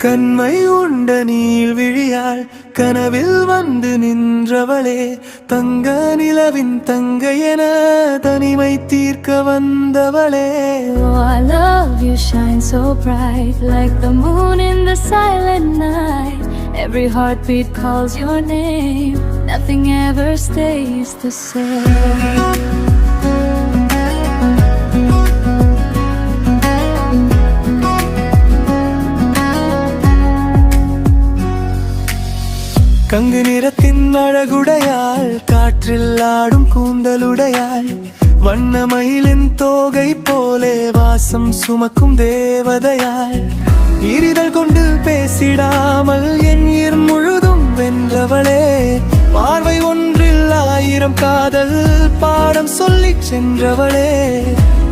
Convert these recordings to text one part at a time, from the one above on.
கண்மை உண்ட நீள் விழியாள் கனவில் வந்து நின்றவளே தங்க நிலவின் தங்கையென தனிமை தீர்க்க வந்தவளே. Oh, I love you, shine so bright like the moon in the silent night. Every heartbeat calls your name, nothing ever stays the same. கங்கு நிறத்தின் அழகுடையாள் காற்றில் ஆடும் கூந்தலுடையாள் வண்ணமயிலின் தோகை போலே வாசம் சுமக்கும் தேவதையாள் ஈரிதழ் கொண்டு பேசிடாமல் என் உயிர் முழுதும் வென்றவளே பார்வை ஒன்றில் ஆயிரம் காதல் பாடம் சொல்லிச் சென்றவளே.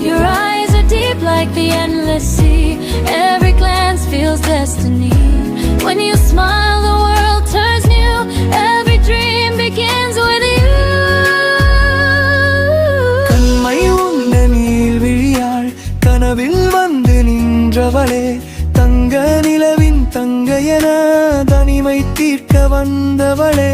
Your eyes are deep like the endless sea. Every glance feels destiny. When you smile the world turns new. Every dream begins with you. கண்மை உண்ட நீள் விழியாள் கனவில் வந்து நின்றவளே தங்க நிலவின் தங்கையென தனிமை தீர்க்க வந்தவளே.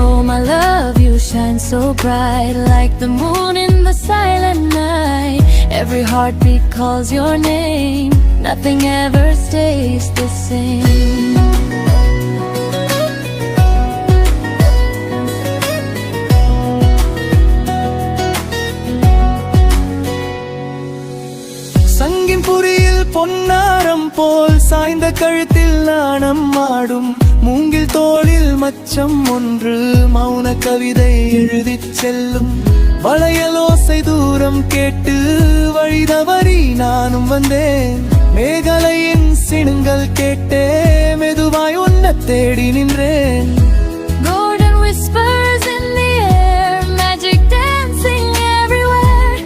Oh my love, you shine so bright like the moon in the silent night. Every heartbeat calls your name, nothing ever stays the same. சங்கின் புரியில் பொன்னாரம் போல் சாய்ந்த கழுத்தில் நாணம் ஆடும் மூங்கில் தோளில் மச்சம் ஒன்று மௌன கவிதை எழுதிச் செல்லும் வளையலோசை தூரம் கேட்டு வழிதவறி நானும் வந்தேன் மேகலையின் சிணுங்கள் கேட்டே மெதுவாய் உன்னை தேடி நின்றேன். Golden whispers in the air, magic dancing everywhere.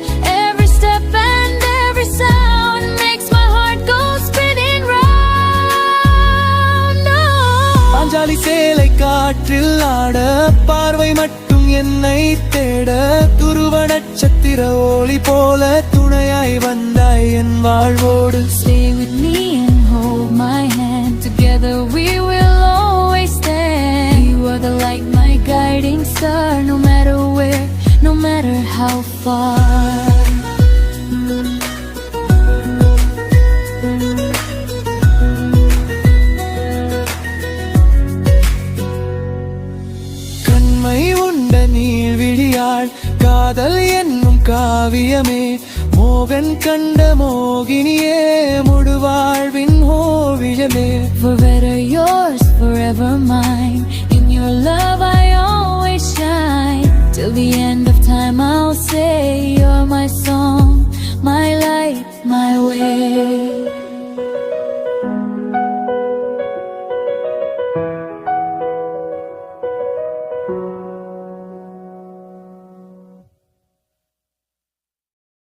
Every step and every sound makes my heart go spinning round. Oh. Panchali சேலை காற்றில் ஆட பார்வை மட்டும் என்னை தேட துருவ நட்சத்திர ஒளி போல துணையாய் வந்தாய் என் வாழ்வோடு. Stay with me and hold my hand. Together we will always stand. You are the light, my guiding star. No matter where, no matter how far. கண்மை உண்ட நீள் விழியாள் காதல் என்னும் காவியமே மோகன் கண்ட மோகினியே முழுவாழ்வின் ஓவியமே. For better yours, forever mine. In your love I always shine. Till the end of time I'll say you're my song, my light, my way.